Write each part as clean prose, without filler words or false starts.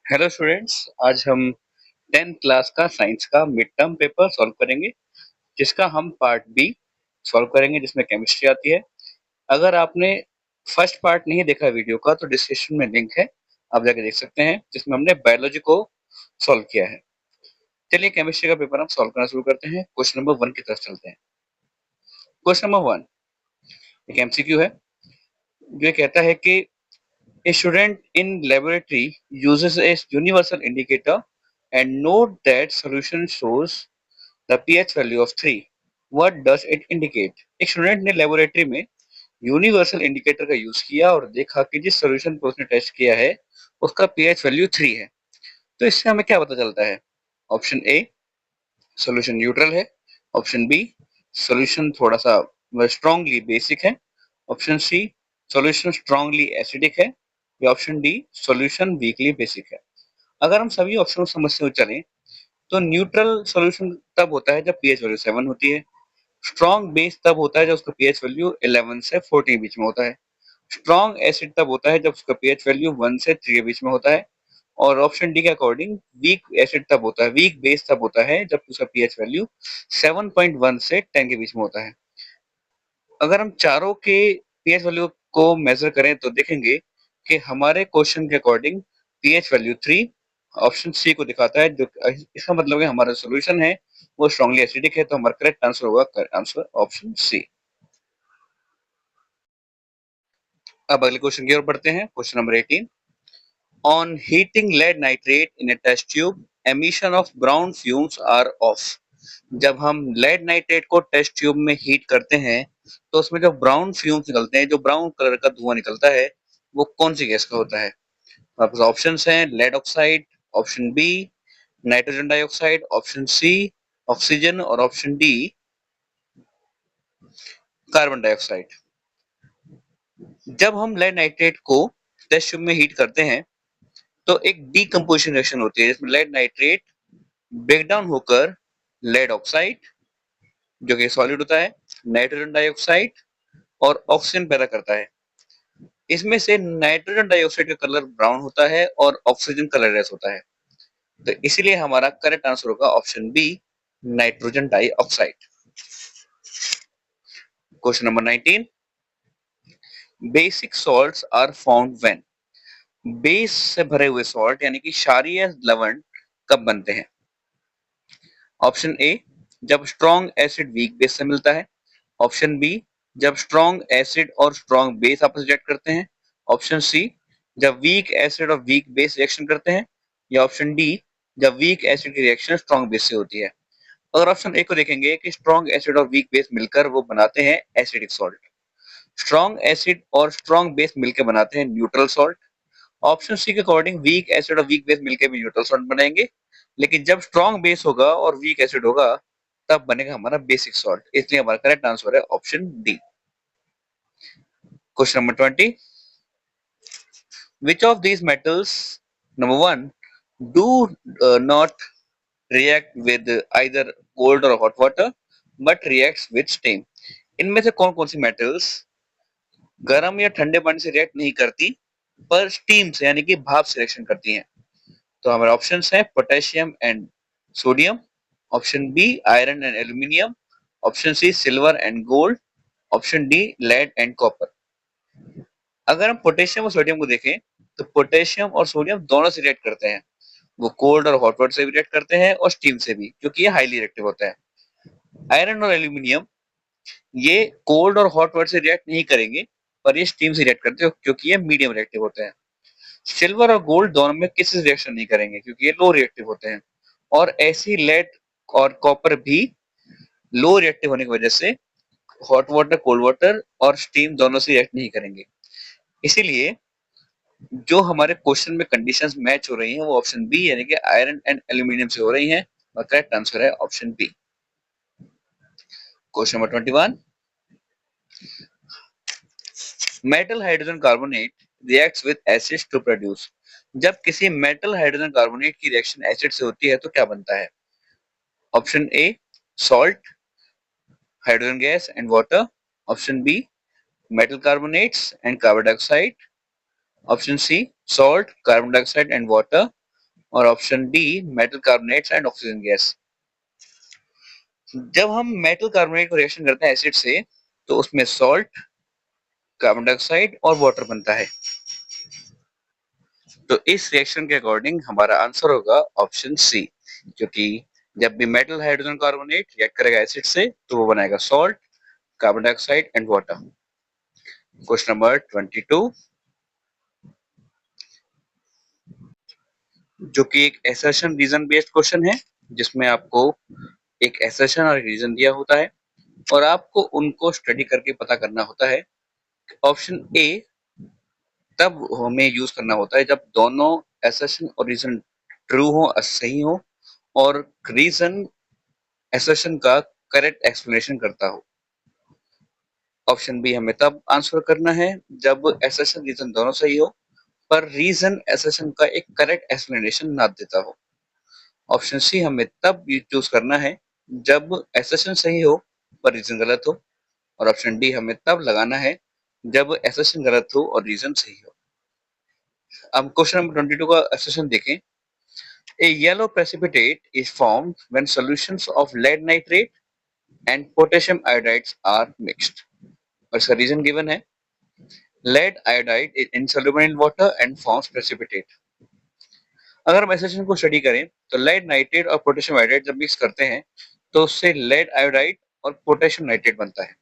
Hello students, आज हम 10th class का साइंस का मिड टर्म पेपर सॉल्व करेंगे, जिसका हम पार्ट बी सॉल्व करेंगे, जिसमें केमिस्ट्री आती है। अगर आपने फर्स्ट पार्ट नहीं देखा वीडियो का तो डिस्क्रिप्शन में लिंक है, आप जाके देख सकते हैं, जिसमें हमने बायोलॉजी को सॉल्व किया है। चलिए केमिस्ट्री का पेपर हम सॉल्व करना शुरू करते हैं। क्वेश्चन नंबर 1 की तरफ चलते हैं। क्वेश्चन नंबर 1 एक एमसीक्यू है, जो ये कहता है कि A student in laboratory uses a universal indicator and note that solution shows the pH value of 3. What does it indicate? एक स्टूडेंट ने लेबोरेटरी में यूनिवर्सल इंडिकेटर का यूज किया और देखा कि जिस सॉल्यूशन पर उसने टेस्ट किया है उसका पीएच वैल्यू 3 है। तो इससे हमें क्या पता चलता है? ऑप्शन ए, सॉल्यूशन न्यूट्रल है। ऑप्शन बी, सॉल्यूशन थोड़ा सा स्ट्रांगली बेसिक है। Option C, solution strongly acidic है। या option D, solution weakly basic है। अगर हम सभी ऑप्शन समझते हुए चलें तो न्यूट्रल सॉल्यूशन तब होता है जब पीएच वैल्यू 7 होती है। स्ट्रॉन्ग बेस तब होता है जब उसका पीएच वैल्यू 11 से 14 के बीच में होता है। स्ट्रॉन्ग एसिड तब होता है जब उसका पीएच वैल्यू 1 से 3 के बीच में होता है। और ऑप्शन डी के अकॉर्डिंग वीक एसिड तब होता है, वीक बेस तब होता है जब उसका पीएच वैल्यू 7.1 से 10 के बीच में होता है। अगर हम चारों के पीएच वैल्यू को मेजर करें तो देखेंगे कि हमारे क्वेश्चन के according pH value 3 option C को दिखाता है, जो इसका मतलब है हमारा सॉल्यूशन है वो स्ट्रांगली एसिडिक है। तो हमारा करेक्ट आंसर होगा आंसर ऑप्शन सी। अब अगले क्वेश्चन की ओर बढ़ते हैं। Question number 18, on heating lead nitrate in a test tube emission of brown fumes are of. जब हम लेड नाइट्रेट को टेस्ट ट्यूब में हीट करते हैं तो उसमें जो ब्राउन फ्यूम्स निकलते हैं, जो ब्राउन कलर का धुआं निकलता है, वो कौन सी गैस का होता है? आपके ऑप्शंस हैं lead oxide, option B nitrogen dioxide, option C oxygen और ऑप्शन डी कार्बन डाइऑक्साइड। जब हम लेड नाइट्रेट को टेस्ट ट्यूब में हीट करते हैं तो एक डीकम्पोजिशन रिएक्शन होती है, जिसमें लेड नाइट्रेट ब्रेक डाउन होकर लेड ऑक्साइड, जो कि सॉलिड होता है, नाइट्रोजन डाइऑक्साइड और ऑक्सीजन पैदा करता है। इसमें से नाइट्रोजन डाइऑक्साइड का कलर ब्राउन होता है और ऑक्सीजन कलरलेस होता है। तो इसीलिए हमारा करेक्ट आंसर होगा option B nitrogen dioxide. Question number 19, basic salts are found when. Base से भरे हुए सॉल्ट यानी कि क्षारीय लवण कब बनते हैं? ऑप्शन ए, जब स्ट्रॉन्ग एसिड वीक बेस से मिलता है। ऑप्शन बी, जब स्ट्रॉन्ग एसिड और स्ट्रॉन्ग बेस आपस में रिएक्ट करते हैं। ऑप्शन सी, जब वीक एसिड और वीक बेस रिएक्शन करते हैं। या ऑप्शन डी, जब वीक एसिड की रिएक्शन स्ट्रॉन्ग बेस से होती है। अगर ऑप्शन ए को देखेंगे कि स्ट्रॉन्ग एसिड और वीक बेस मिलकर वो बनाते हैं एसिडिक सॉल्ट। स्ट्रॉन्ग एसिड और स्ट्रॉन्ग बेस मिलकर बनाते हैं न्यूट्रल सॉल्ट। ऑप्शन सी के अकॉर्डिंग वीक एसिड और वीक बेस मिलकर भी न्यूट्रल सॉल्ट बनाएंगे, लेकिन जब स्ट्रॉन्ग बेस होगा और वीक एसिड होगा तब बनेगा हमारा बेसिक सॉल्ट। इसलिए हमारा करेक्ट आंसर है option D. Question number 20, which of these metals, number 1, do not react with either cold or hot water but reacts with steam? इनमें से कौन कौन सी मेटल्स गर्म या ठंडे पानी से रिएक्ट नहीं करती पर स्टीम से यानी कि भाप से रिएक्शन करती हैं? तो हमारे ऑप्शंस हैं potassium and sodium, option B iron and aluminium, option C silver and gold, option D lead and copper. अगर हम पोटेशियम और सोडियम को देखें तो पोटेशियम और सोडियम दोनों से रिएक्ट करते हैं। वो कोल्ड और हॉट वाटर से भी रिएक्ट करते हैं और स्टीम से भी, क्योंकि ये हाईली रिएक्टिव होता है। आयरन और एल्यूमिनियम ये कोल्ड और हॉट वाटर से रिएक्ट नहीं करेंगे, पर ये स्टीम से रिएक्ट करते हैं क्योंकि ये मीडियम रिएक्टिव होते हैं। सिल्वर और गोल्ड दोनों में किसी से रिएक्शन नहीं करेंगे क्योंकि ये लो रिएक्टिव होते हैं। और ऐसी लेड और कॉपर भी लो रिएक्टिव होने की वजह से हॉट वाटर, कोल्ड वाटर और स्टीम दोनों से रिएक्ट नहीं करेंगे। इसीलिए जो हमारे क्वेश्चन में कंडीशंस मैच हो रही हैं वो ऑप्शन बी यानी कि आयरन एंड एल्यूमिनियम से हो रही हैं और करेक्ट आंसर है option B. Question number 21, metal hydrogen carbonate reacts with acids to produce. जब किसी मेटल हाइड्रोजन कार्बोनेट की रिएक्शन एसिड से होती है तो क्या बनता है? Option A salt, hydrogen gas and water, option B metal carbonates and carbon dioxide, option C salt, carbon dioxide and water, और option D metal carbonates and oxygen gas. जब हम मेटल कार्बोनेट को रिएक्शन करते हैं acid से तो उसमें salt, carbon dioxide और वाटर बनता है। तो इस रिएक्शन के अकॉर्डिंग हमारा आंसर होगा ऑप्शन सी, क्योंकि जब भी मेटल हाइड्रोजन कार्बोनेट रिएक्ट करेगा एसिड से तो वो बनाएगा salt, carbon dioxide and water. Question number 22, जो कि एक असर्शन रीजन बेस्ड क्वेश्चन है, जिसमें आपको एक असर्शन और रीजन दिया होता है और आपको उनको स्टडी करके पता करना होता है। ऑप्शन ए तब हमें यूज करना होता है जब दोनों असर्शन और रीजन ट्रू हो, सही हो, और रीजन असर्शन का करेक्ट एक्सप्लेनेशन करता हो। ऑप्शन बी हमें तब आंसर करना है जब असर्शन रीजन दोनों सही हो पर रीजन असर्शन का एक करेक्ट एक्सप्लेनेशन ना देता हो। ऑप्शन सी हमें तब चूज करना है जब असर्शन सही हो पर रीजन गलत हो। और ऑप्शन डी हमें तब लगाना है जब असर्शन गलत हो और रीजन सही हो। अब क्वेश्चन नंबर 22 का असर्शन देखें। A yellow precipitate is formed when solutions of lead nitrate and potassium iodides are mixed. और इसका रीजन गिवन है, lead iodide is insoluble in water and forms precipitate। अगर हम एसोसिएशन को स्टडी करें तो लेड नाइट्रेट और पोटेशियम आयोडाइड जब मिक्स करते हैं तो उससे लेड आयोडाइड और पोटेशियम नाइट्रेट बनता है।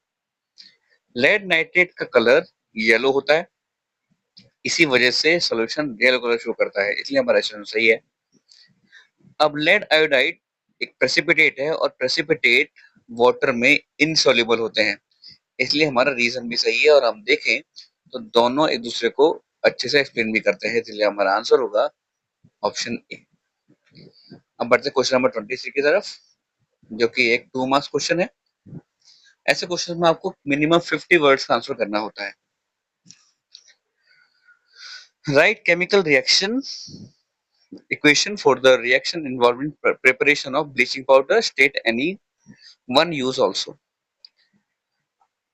लेड नाइट्रेट का कलर येलो होता है, इसी वजह से सॉल्यूशन येलो कलर शो करता है, इसलिए हमारा एसोसिएशन सही है। अब लेड आयोडाइड एक प्रेसिपिटेट है और प्रेसिपिटेट वाटर में इनसॉल्युबल होते हैं, इसलिए हमारा रीजन भी सही है। और हम देखें तो दोनों एक दूसरे को अच्छे से एक्सप्लेन भी करते हैं, इसलिए हमारा आंसर होगा ऑप्शन ए। अब बढ़ते क्वेश्चन नंबर 23 की तरफ, जो कि एक 2 मार्क्स क्वेश्चन है। ऐसे क्वेश्चन में आपको मिनिमम 50 वर्ड्स का आंसर करना होता है। Right chemical reaction equation for the reaction involving preparation of bleaching powder, state any one use also।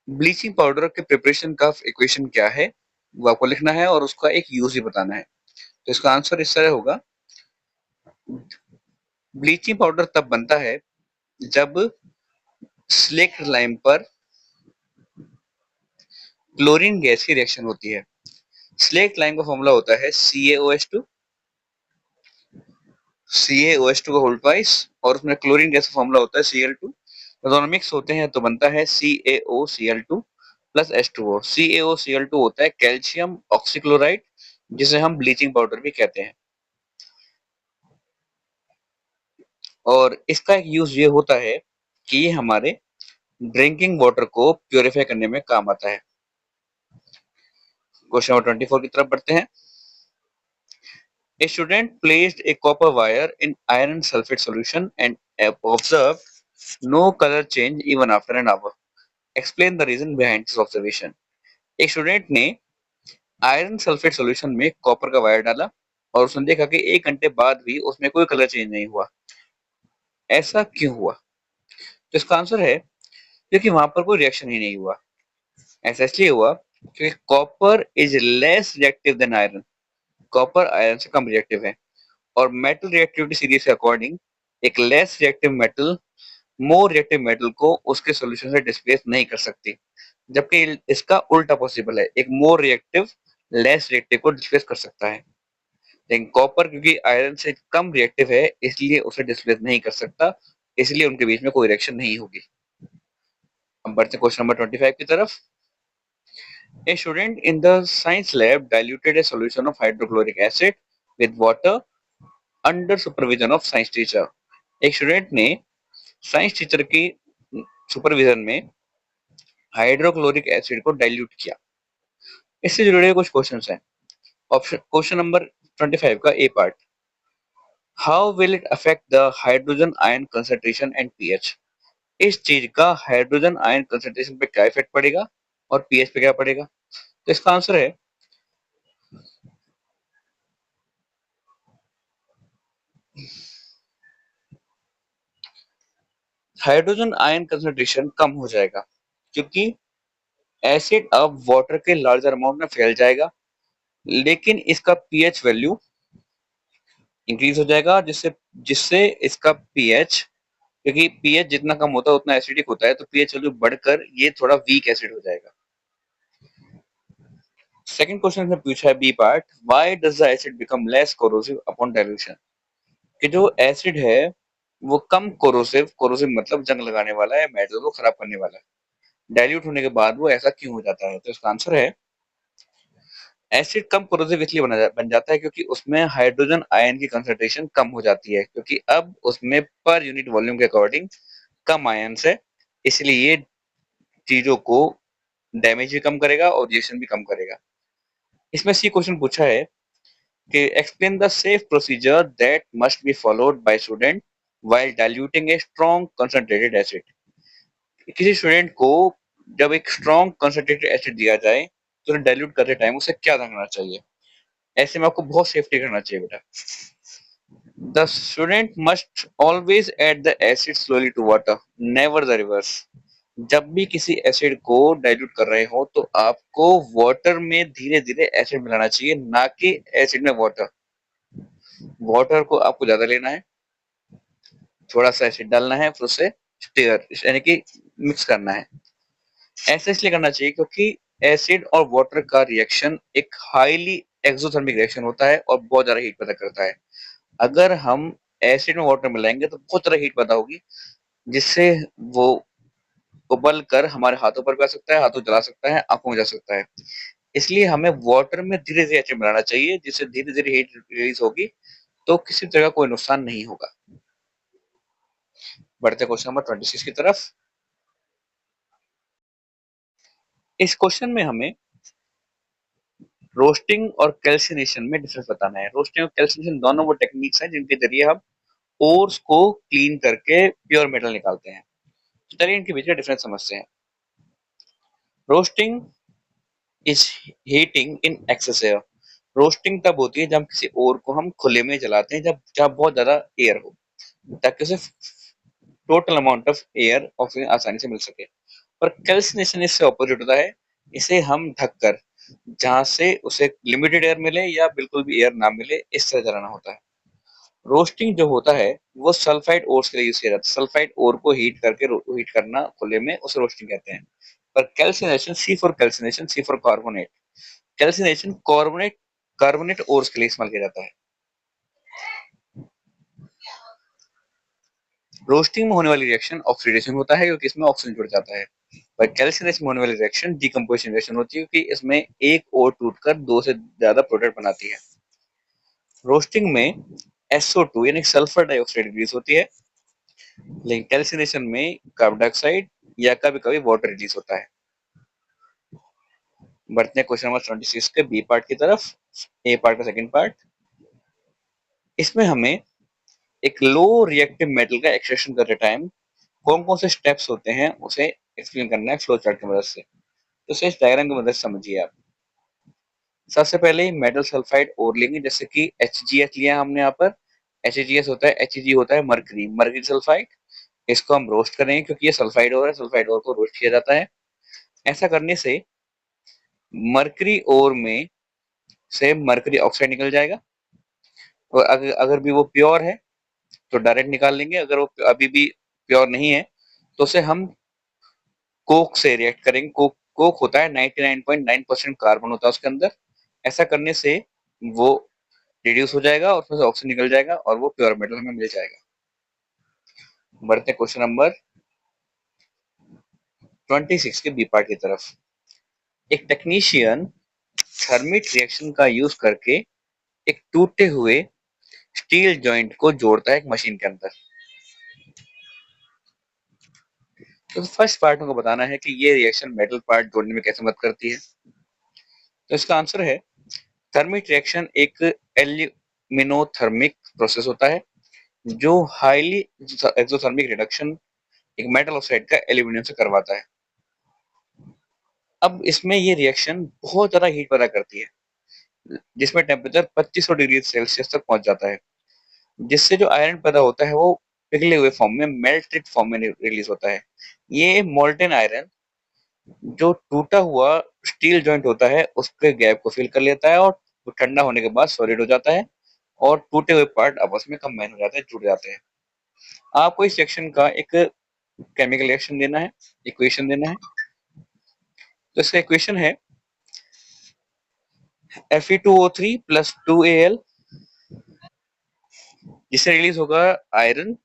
Bleaching powder के प्रिपरेशन का इक्वेशन क्या है वो आपको लिखना है और उसका एक यूज भी बताना है। तो इसका आंसर इस तरह होगा, ब्लीचिंग पाउडर तब बनता है जब स्लेक्ट लाइम पर क्लोरीन गैस की रिएक्शन होती है। स्लेक्ट लाइम का फॉर्मूला होता है CaOH2 का होल ट्वाइस, और उसमें क्लोरीन गैस का फॉर्मूला होता है Cl2। तो दोनों मिक्स होते हैं तो बनता है CaOCl2 प्लस H2O। CaOCl2 होता है कैल्शियम ऑक्सीक्लोराइड, जिसे हम ब्लीचिंग पाउडर भी कहते हैं। और इसका एक यूज ये होता है कि ये हमारे ड्रिंकिंग वाटर को प्यूरिफाई करने में काम आता है। क्वेश्चन नंबर 24 की तरफ बढ़ते हैं। A student placed a copper wire in iron sulfate solution and observed no color change even after an hour. Explain the reason behind this observation। एक स्टूडेंट ने आयरन सल्फेट सॉल्यूशन में copper का wire डाला और उसने देखा कि 1 घंटे बाद भी उसमें कोई कलर चेंज नहीं हुआ। ऐसा क्यों हुआ? तो इसका आंसर है क्योंकि वहां पर कोई रिएक्शन ही नहीं हुआ। ऐसा इसलिए हुआ क्योंकि copper is less reactive than iron. Copper iron से कम रिएक्टिव है और मेटल रिएक्टिविटी सीरीज के अकॉर्डिंग एक less reactive metal more reactive metal को उसके सॉल्यूशन से डिस्प्लेस नहीं कर सकती, जबकि इसका उल्टा पॉसिबल है, एक मोर रिएक्टिव लेस रिएक्टिव को डिस्प्लेस कर सकता है। लेकिन कॉपर क्योंकि आयरन से कम रिएक्टिव है इसलिए उसे डिस्प्लेस नहीं कर सकता, इसलिए उनके बीच में कोई रिएक्शन नहीं होगी। हम बढ़ते क्वेश्चन नंबर 25 की तरफ। A student in the science lab diluted a solution of hydrochloric acid with water under supervision of science teacher। एक स्टूडेंट ने साइंस टीचर की सुपरविजन में हाइड्रोक्लोरिक एसिड को डाइल्यूट किया। इससे जुड़े कुछ क्वेश्चंस हैं। ऑप्शन क्वेश्चन नंबर 25 का A part, how will it affect the hydrogen ion concentration and pH. इस चीज का हाइड्रोजन आयन कंसंट्रेशन पे क्या इफेक्ट पड़ेगा और पीएच पे क्या पड़ेगा? तो इसका आंसर है, हाइड्रोजन आयन कंसंट्रेशन कम हो जाएगा क्योंकि एसिड अब वाटर के लार्जर अमाउंट में फैल जाएगा, लेकिन इसका पीएच वैल्यू इंक्रीज हो जाएगा, जिससे जिससे इसका पीएच, क्योंकि पीएच जितना कम होता है उतना एसिडिक होता है, तो पीएच वैल्यू बढ़कर ये थोड़ा वीक एसिड हो जाएगा। सेकंड क्वेश्चन में पूछा है B part, why does the acid become less corrosive upon dilution? कि जो एसिड है वो कम कोरोसिव, कोरोसिव मतलब जंग लगाने वाला है, मेटल को खराब करने वाला है, डाइल्यूट होने के बाद वो ऐसा क्यों हो जाता है? तो इसका आंसर है, एसिड कम कोरोसिव इसलिए बन जाता है क्योंकि उसमें हाइड्रोजन आयन की कंसंट्रेशन कम हो जाती है, क्योंकि अब उसमें पर यूनिट वॉल्यूम के अकॉर्डिंग कम आयन्स है, इसलिए ये चीजों को डैमेज भी कम करेगा और रिएक्शन भी कम करेगा। इसमें सी क्वेश्चन पूछा है कि explain the safe procedure that must be followed by student while diluting a strong concentrated acid. किसी स्टूडेंट को जब एक स्ट्रॉन्ग कंसंट्रेटेड एसिड दिया जाए तो डाइल्यूट करते टाइम उसे क्या करना चाहिए? ऐसे में आपको बहुत सेफ्टी करना चाहिए बेटा। The student must always add the acid slowly to water, never the reverse. जब भी किसी एसिड को डाइल्यूट कर रहे हो तो आपको वाटर में धीरे धीरे एसिड मिलाना चाहिए, ना कि एसिड में वाटर। वाटर को आपको ज्यादा लेना है, थोड़ा सा एसिड डालना है, फिर उसे स्टीयर यानी कि मिक्स करना है। ऐसा इसलिए करना चाहिए क्योंकि एसिड और वाटर का रिएक्शन एक हाईली एक्सोथर्मिक रिएक्शन होता है और बहुत ज्यादा हीट पैदा करता है। अगर हम एसिड में वाटर मिलाएंगे तो बहुत ज्यादा हीट पैदा होगी, जिससे वो उबल कर हमारे हाथों पर भी आ सकता है, हाथों जला सकता है, आंखों में जा सकता है। इसलिए हमें वाटर में धीरे धीरे एसिड मिलाना चाहिए, जिससे धीरे धीरे हीट रिलीज होगी, तो किसी तरह कोई नुकसान नहीं होगा। बढ़ते क्वेश्चन नंबर 26 की तरफ। इस क्वेश्चन में हमें रोस्टिंग और कैल्सिनेशन में डिफरेंस बताना है। रोस्टिंग और कैल्सिनेशन दोनों वो टेक्निक्स हैं जिनके जरिए हम ओर्स को क्लीन करके प्योर मेटल निकालते हैं। चलिए इनके बीच में डिफरेंस समझते हैं। Roasting is heating in excess air. Roasting तब होती है जब किसी ओर को हम खुले में जलाते हैं, जब जहाँ बहुत ज्यादा एयर हो, ताकि उसे total amount of air oxygen आसानी से मिल सके। और कैल्सिनेशन इससे ऑपोजिट होता है, इसे हम ढककर, जहां से उसे लिमिटेड एयर मिले या बिल्कुल भी एयर ना मिले, इस तरह जलाना होता है। रोस्टिंग जो होता है वो सल्फाइड ओर्स के लिए यूज किया जाता है। सल्फाइड ओर को हीट करके हीट करना खुले में, उसे रोस्टिंग कहते हैं। पर calcination, C for calcination, C for carbonate, calcination carbonate carbonate ores के लिए इस्तेमाल किया जाता है। रोस्टिंग में होने वाली रिएक्शन ऑक्सीडेशन होता है क्योंकि इसमें ऑक्सीजन जुड़ जाता है। पर कैल्सिनेशन में होने वाली रिएक्शन डिकम्पोजिशन रिएक्शन होती है क्योंकि इसमें एक ओर टूटकर दो से ज्यादा प्रोडक्ट बनाती है। रोस्टिंग में SO2 यानी सल्फर डाइऑक्साइड रिलीज होती है, लेकिन कैल्सिनेशन में कार्बन डाइऑक्साइड या कभी कभी वाटर रिलीज होता है। बढ़ते हैं क्वेश्चन नंबर 26 के बी पार्ट की तरफ। ए पार्ट का सेकंड पार्ट। इसमें हमें एक लो रिएक्टिव मेटल का एक्सट्रैक्शन करते टाइम कौन कौन से स्टेप्स होते हैं उसे एक्सप्लेन करना है फ्लो चार्ट की मदद से। तो इसे इस डायग्राम की मदद से समझिए आप। सबसे पहले मेटल सल्फाइड और लेंगे, जैसे कि HgS लिया हमने यहाँ पर। HgS होता है, Hg होता है मरकरी, मरकरी सल्फाइड। इसको हम रोस्ट करेंगे क्योंकि ये सल्फाइड और है, सल्फाइड और को रोस्ट किया जाता है। ऐसा करने से मरकरी और में से मरकरी ऑक्साइड निकल जाएगा, और अगर भी वो प्योर है तो डायरेक्ट निकाल लेंगे। अगर वो अभी भी प्योर नहीं है तो उसे हम कोक से रिएक्ट करेंगे। कोक कोक होता है 99.9% कार्बन होता है उसके अंदर। ऐसा करने से वो रिड्यूस हो जाएगा और उसमें से ऑक्सीजन निकल जाएगा और वो प्योर मेटल हमें मिल जाएगा। बढ़ते क्वेश्चन नंबर 26 के बी पार्ट की तरफ। एक टेक्नीशियन थर्मिट रिएक्शन का यूज करके एक टूटे हुए स्टील जॉइंट को जोड़ता है एक मशीन के अंदर। तो फर्स्ट पार्ट को बताना है कि ये रिएक्शन मेटल पार्ट जोड़ने में कैसे मदद करती है। तो इसका आंसर है, थर्मिट रिएक्शन एक एल्यूमिनोथर्मिक प्रोसेस होता है जो हाईली एक्सोथर्मिक रिडक्शन एक मेटल ऑक्साइड का एल्यूमिनियम से करवाता है। अब इसमें ये रिएक्शन बहुत ज्यादा हीट पैदा करती है, जिसमें टेम्परेचर 2500 डिग्री सेल्सियस तक पहुंच जाता है, जिससे जो आयरन पैदा होता है वो पिघले हुए फॉर्म में, मेल्टेड फॉर्म में रिलीज होता है। ये मोल्टेन आयरन जो टूटा हुआ स्टील जॉइंट होता है उसके गैप को फिल कर लेता है और ठंडा होने के बाद सॉलिड हो जाता है और टूटे हुए पार्ट आपस में कंबाइन हो जाते हैं, जुड़ जाते हैं। आपको इस सेक्शन का एक केमिकल रिएक्शन देना है, इक्वेशन देना है। तो इसका इक्वेशन है Fe2O3 प्लस 2Al, जिससे रिलीज होगा आयरन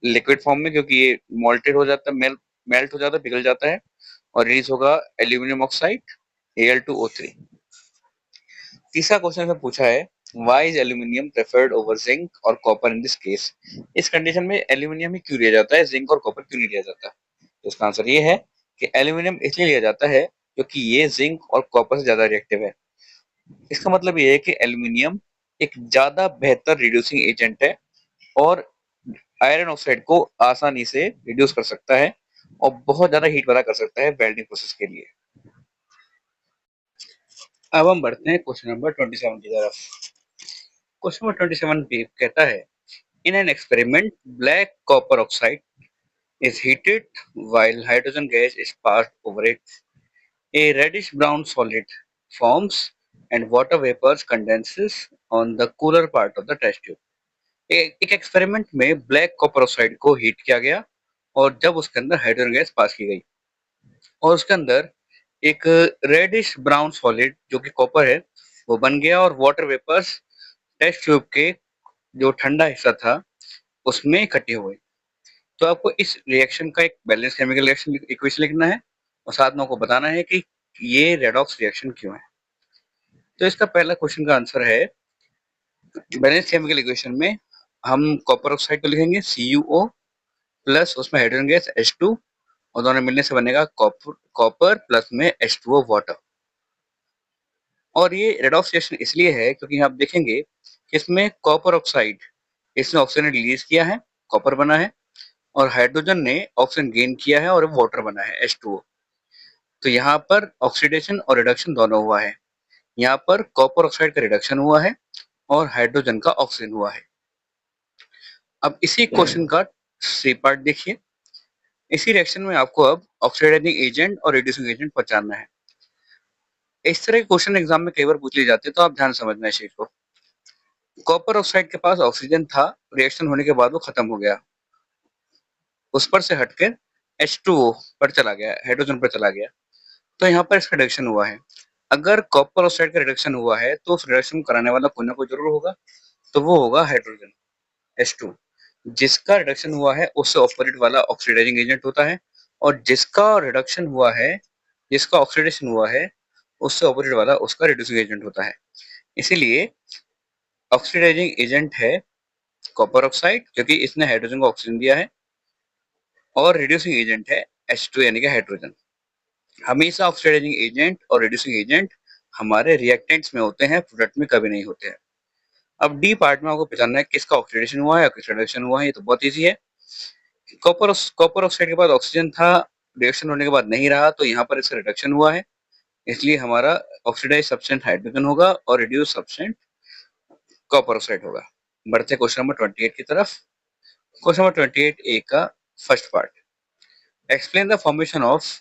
लिक्विड फॉर्म में, क्योंकि ये मोल्टेड हो जाता है, मेल्ट हो जाता है, पिघल जाता है, और रिलीज होगा एल्यूमिनियम ऑक्साइड Al2O3। तीसरा क्वेश्चन में पूछा है why is aluminium preferred over zinc और कॉपर इन दिस केस। इस कंडीशन में एल्यूमिनियम ही क्यों लिया जाता है, जिंक और कॉपर क्यों नहीं लिया जाता? तो इसका आंसर ये है कि एल्यूमिनियम इसलिए लिया जाता है क्योंकि ये जिंक और कॉपर से ज्यादा रिएक्टिव है। इसका मतलब ये है कि एल्यूमिनियम एक ज्यादा बेहतर रिड्यूसिंग एजेंट है और आयरन ऑक्साइड को आसानी से रिड्यूस कर सकता है और बहुत ज्यादा हीट पैदा कर सकता है वेल्डिंग प्रोसेस के लिए। अब हम बढ़ते हैं क्वेश्चन नंबर 27 की तरफ। क्वेश्चन नंबर 27 भी कहता है in an experiment black copper oxide is heated while hydrogen gas is passed over it. A reddish brown solid forms and water vapors condenses on the cooler part of the test tube. एक experiment में black copper oxide को heat किया गया और जब उसके अंदर hydrogen gas pass की गई और उसके अंदर एक रेडिश ब्राउन सॉलिड जो कि कॉपर है वो बन गया और वाटर वेपर्स टेस्ट ट्यूब के जो ठंडा हिस्सा था उसमें इकट्ठे हुए। तो आपको इस रिएक्शन का एक बैलेंस केमिकल रिएक्शन इक्वेशन लिखना है और साथ में आपको बताना है कि ये रेडॉक्स रिएक्शन क्यों है। तो इसका पहला क्वेश्चन का आंसर है बैलेंस केमिकल इक्वेशन में हम कॉपर ऑक्साइड को लिखेंगे CuO प्लस उसमें हाइड्रोजन गैस H2 और दोनों मिलने से बनेगा कॉपर कॉपर प्लस में H2O वाटर। और ये रेडॉक्स रिएक्शन इसलिए है क्योंकि आप देखेंगे कि इसमें कॉपर ऑक्साइड इसने ऑक्सीजन रिलीज किया है, कॉपर बना है, और हाइड्रोजन ने ऑक्सीजन गेन किया है और वाटर बना है H2O। तो यहाँ पर ऑक्सीडेशन और रिडक्शन दोनों हुआ है। यहाँ पर कॉपर ऑक्साइड का रिडक्शन हुआ है और हाइड्रोजन का ऑक्सीजन हुआ है। अब इसी क्वेश्चन का सी पार्ट देखिए। इसी रिएक्शन में आपको अब ऑक्सीडाइजिंग एजेंट और रिड्यूसिंग एजेंट पहचानना है। इस तरह के क्वेश्चन एग्जाम में कई बार पूछ लिए जाते हैं, तो आप ध्यान समझना इस चीज को। कॉपर ऑक्साइड के पास ऑक्सीजन था, रिएक्शन होने के बाद वो खत्म हो गया, उस पर से हटकर H2O पर चला गया, हाइड्रोजन पर चला गया। तो यहाँ पर इसका रिडक्शन हुआ है। अगर कॉपर ऑक्साइड का रिडक्शन हुआ है तो उस रिडक्शन कराने वाला कोई ना कोई जरूर होगा, तो वो होगा हाइड्रोजन H2। जिसका रिडक्शन हुआ है उससे ऑपोजिट वाला ऑक्सीडाइजिंग एजेंट होता है और जिसका रिडक्शन हुआ है, जिसका ऑक्सीडेशन हुआ है, उससे ऑपोजिट वाला उसका रिड्यूसिंग एजेंट होता है। इसीलिए ऑक्सीडाइजिंग एजेंट है कॉपर ऑक्साइड क्योंकि इसने हाइड्रोजन को ऑक्सीजन दिया है, और रिड्यूसिंग एजेंट है H2 यानी कि हाइड्रोजन। हमेशा ऑक्सीडाइजिंग एजेंट और रिड्यूसिंग एजेंट हमारे रिएक्टेंट्स में होते हैं, प्रोडक्ट में कभी नहीं होते हैं। अब डी पार्ट में आपको पहचानना है किसका ऑक्सीडेशन हुआ है और किसका रिडक्शन हुआ है। ये तो बहुत ईजी है। कॉपर ऑक्साइड के बाद ऑक्सीजन था, रिएक्शन होने के बाद नहीं रहा, तो यहाँ पर इसका रिडक्शन हुआ है, इसलिए हमारा ऑक्सीडाइज सब्सटेंट हाइड्रोजन होगा और रिड्यूस सब्सटेंट कॉपर ऑक्साइड होगा। बढ़ते क्वेश्चन नंबर 28 की तरफ। क्वेश्चन नंबर 28 ए का first part, explain the formation of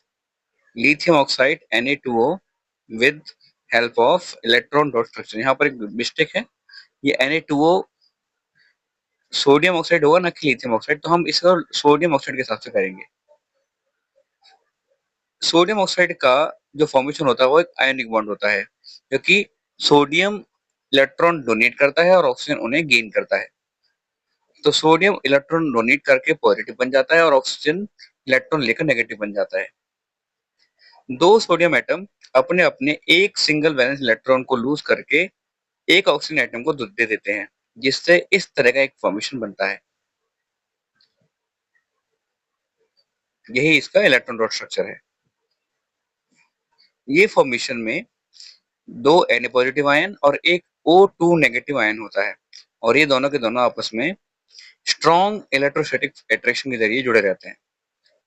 lithium oxide Na2O with help of electron dot structure। यहाँ पर एक मिस्टेक है, ये Na2O सोडियम ऑक्साइड होगा ना कि लिथियम ऑक्साइड, तो हम इसका सोडियम ऑक्साइड के हिसाब से करेंगे। सोडियम ऑक्साइड का जो फॉर्मेशन होता है वो एक आयनिक बॉन्ड होता है, क्योंकि सोडियम इलेक्ट्रॉन डोनेट करता है और ऑक्सीजन उन्हें गेन करता है। तो सोडियम इलेक्ट्रॉन डोनेट करके पॉजिटिव बन जाता है और ऑक्सीजन इलेक्ट्रॉन लेकर नेगेटिव बन जाता है। दो सोडियम एटम अपने अपने एक सिंगल वैलेंस इलेक्ट्रॉन को लूज करके एक ऑक्सीजन एटम को दे देते हैं, जिससे इस तरह का एक फॉर्मेशन बनता है। यही इसका इलेक्ट्रॉन डॉट स्ट्रक्चर है। ये फॉर्मेशन में दो Na पॉजिटिव आयन और एक O2 नेगेटिव आयन होता है और ये दोनों के दोनों आपस में स्ट्रॉन्ग इलेक्ट्रोस्टैटिक अट्रैक्शन के जरिए जुड़े रहते हैं,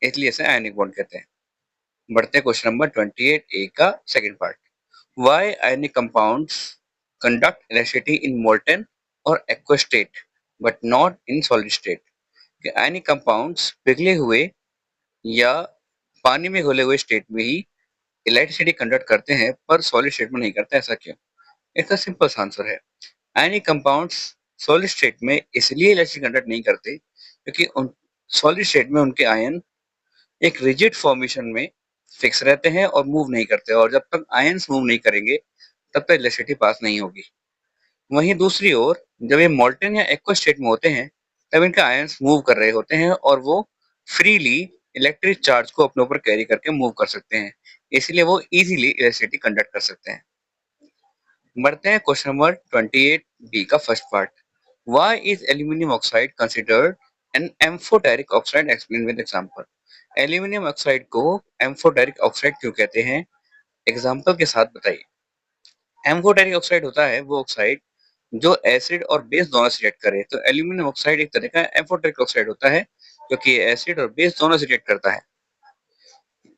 इसलिए इसे आयनिक बॉन्ड कहते हैं। बढ़ते क्वेश्चन नंबर 28 ए का second part, why ionic compounds conduct electricity in molten और aqueous state but not in solid state. कि आयनिक कंपाउंड्स पिघले हुए या पानी में घुले हुए स्टेट में ही इलेक्ट्रिसिटी कंडक्ट करते हैं पर सॉलिड स्टेट में नहीं करते, ऐसा क्यों? इसका सिंपल आंसर है, आयनिक कंपाउंड्स सॉलिड स्टेट में इसलिए इलेक्ट्रिक कंडक्ट नहीं करते क्योंकि उन सॉलिड स्टेट में उनके आयन एक रिजिड फॉर्मेशन में फिक्स रहते हैं और मूव नहीं करते, और जब तक आयंस मूव नहीं करेंगे तब तक इलेक्ट्रिसिटी पास नहीं होगी। वहीं दूसरी ओर जब ये मोल्टन या एक्वा स्टेट में होते हैं तब इनके आयंस मूव कर रहे होते हैं और वो फ्रीली इलेक्ट्रिक चार्ज को अपने ऊपर कैरी करके मूव कर सकते हैं, इसलिए वो इजीली इलेक्ट्रिसिटी कंडक्ट कर सकते हैं। बढ़ते हैं क्वेश्चन नंबर 28 बी का first part. Why is aluminium oxide considered an amphoteric oxide, explain with example. Aluminium oxide को एम्फोटेरिक ऑक्साइड क्यों कहते हैं, एग्जांपल के साथ बताइए। एम्फोटेरिक ऑक्साइड होता है वो ऑक्साइड जो एसिड और बेस दोनों से रिएक्ट करे, तो एल्यूमिनियम ऑक्साइड एक तरह का एम्फोटेरिक ऑक्साइड होता है क्योंकि ये एसिड और बेस दोनों से रिएक्ट करता है।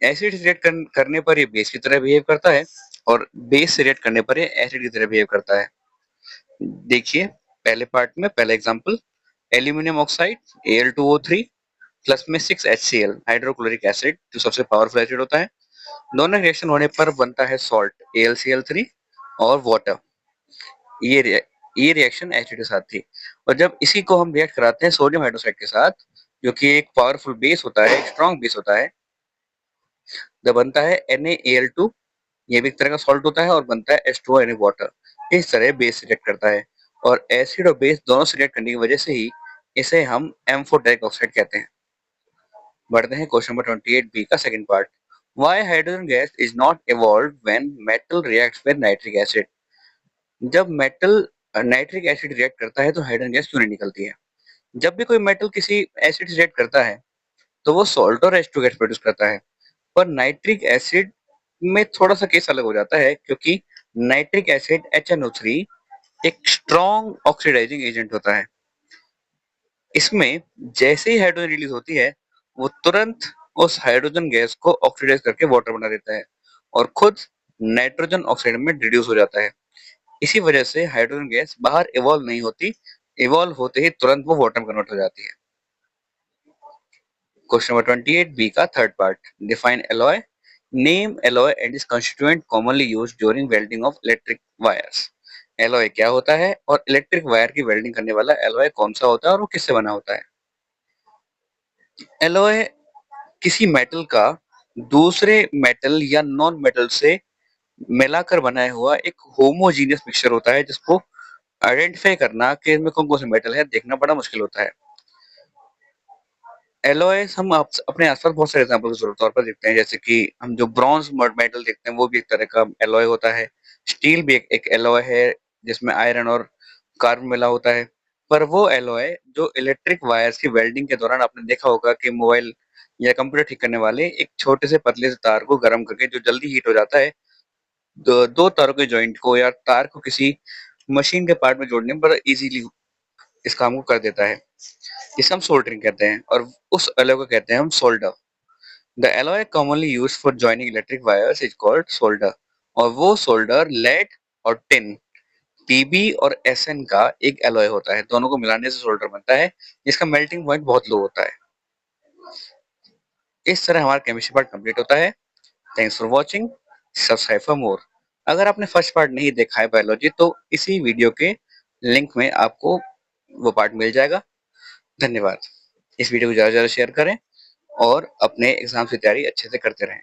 एसिड से रिएक्ट करने पर ये बेस की तरह बिहेव करता है और बेस से रिएक्ट करने पर ये एसिड की तरह बिहेव करता है। देखिए पहले पार्ट में पहला example, aluminium oxide Al2O3 plus में 6HCl हाइड्रोक्लोरिक एसिड जो सबसे पावरफुल एसिड होता है, दोनों रिएक्शन होने पर बनता है सॉल्ट AlCl3 और वाटर। ये रिएक्शन एसिड के साथ थी, और जब इसी को हम रिएक्ट कराते हैं सोडियम हाइड्रोक्साइड के साथ जो कि एक पावरफुल बेस होता है, एक स्ट्रॉन्ग बेस होता है, जब बनता है NaAl2, ये भी एक तरह का सॉल्ट होता है और बनता है H2O यानी वाटर। इस तरह बेस रिएक्ट करता है और एसिड और बेस दोनों से रिएक्ट करने की वजह से ही इसे हम एम्फोटेरिक ऑक्साइड कहते हैं। बढ़ते हैं क्वेश्चन नंबर 28 बी का second part. Why hydrogen gas is not evolved when metal reacts with nitric acid. जब मेटल नाइट्रिक एसिड रिएक्ट करता है तो हाइड्रोजन गैस क्यों नहीं निकलती है। जब भी कोई मेटल किसी एसिड से रिएक्ट करता है तो वो सॉल्ट और H2 गैस प्रोड्यूस करता है, पर नाइट्रिक एसिड में थोड़ा सा केस अलग हो जाता है क्योंकि नाइट्रिक एसिड HNO3 एक स्ट्रॉन्ग ऑक्सीडाइजिंग एजेंट होता है। इसमें जैसे ही हाइड्रोजन रिलीज होती है वो तुरंत उस हाइड्रोजन गैस को ऑक्सीडाइज करके वाटर बना देता है और खुद नाइट्रोजन ऑक्साइड में रिड्यूस हो जाता है। इसी वजह से हाइड्रोजन गैस बाहर इवॉल्व नहीं होती, इवॉल्व होते ही तुरंत वो वाटर में कन्वर्ट हो जाती है। क्वेश्चन नंबर 28 बी का third part. Define alloy. Name alloy and it's constituent commonly used during welding of electric wires. Alloy क्या होता है और इलेक्ट्रिक वायर की वेल्डिंग करने वाला एलॉय कौन सा होता है और वो किससे बना होता है। एलॉय किसी मेटल का दूसरे मेटल या नॉन मेटल से मिलाकर बनाया हुआ एक होमोजीनियस मिक्सचर होता है जिसको आइडेंटिफाई करना कि इसमें कौन कौन से मेटल है देखना बड़ा मुश्किल होता है। एलॉयस हम अपने आसपास बहुत सारे एग्जांपल के तौर पर देखते हैं, जैसे कि हम जो ब्रॉन्ज मेटल देखते हैं वो भी एक तरह का एलॉय होता है। स्टील भी एक एलॉय है जिसमें आयरन और कार्बन मिला होता है। पर वो एलॉय जो इलेक्ट्रिक वायर्स की वेल्डिंग के दौरान आपने देखा होगा कि मोबाइल या कंप्यूटर ठीक करने वाले एक छोटे से पतले से तार को गर्म करके जो जल्दी हीट हो जाता है, दो तारों के जॉइंट को या तार को किसी मशीन के पार्ट में जोड़ने पर इजीली इस काम को कर देता है, जिसे हम सोल्डरिंग कहते हैं, और उस एलॉय को कहते हैं हम solder. The alloy commonly used for joining electric wires is called solder, और वो सोल्डर लेड और टिन पीबी और एसएन का एक एलॉय होता है, दोनों को मिलाने से सोल्डर बनता है जिसका मेल्टिंग पॉइंट बहुत लो होता है। इस तरह हमारा केमिस्ट्री पार्ट कंप्लीट होता है। Thanks for watching, subscribe for more. अगर आपने फर्स्ट पार्ट नहीं देखा है बायोलॉजी तो इसी वीडियो के लिंक में आपको वो पार्ट मिल जाएगा। धन्यवाद। इस वीडियो को ज़्यादा से ज़्यादा शेयर करें और अपने एग्जाम की तैयारी अच्छे से करते रहें।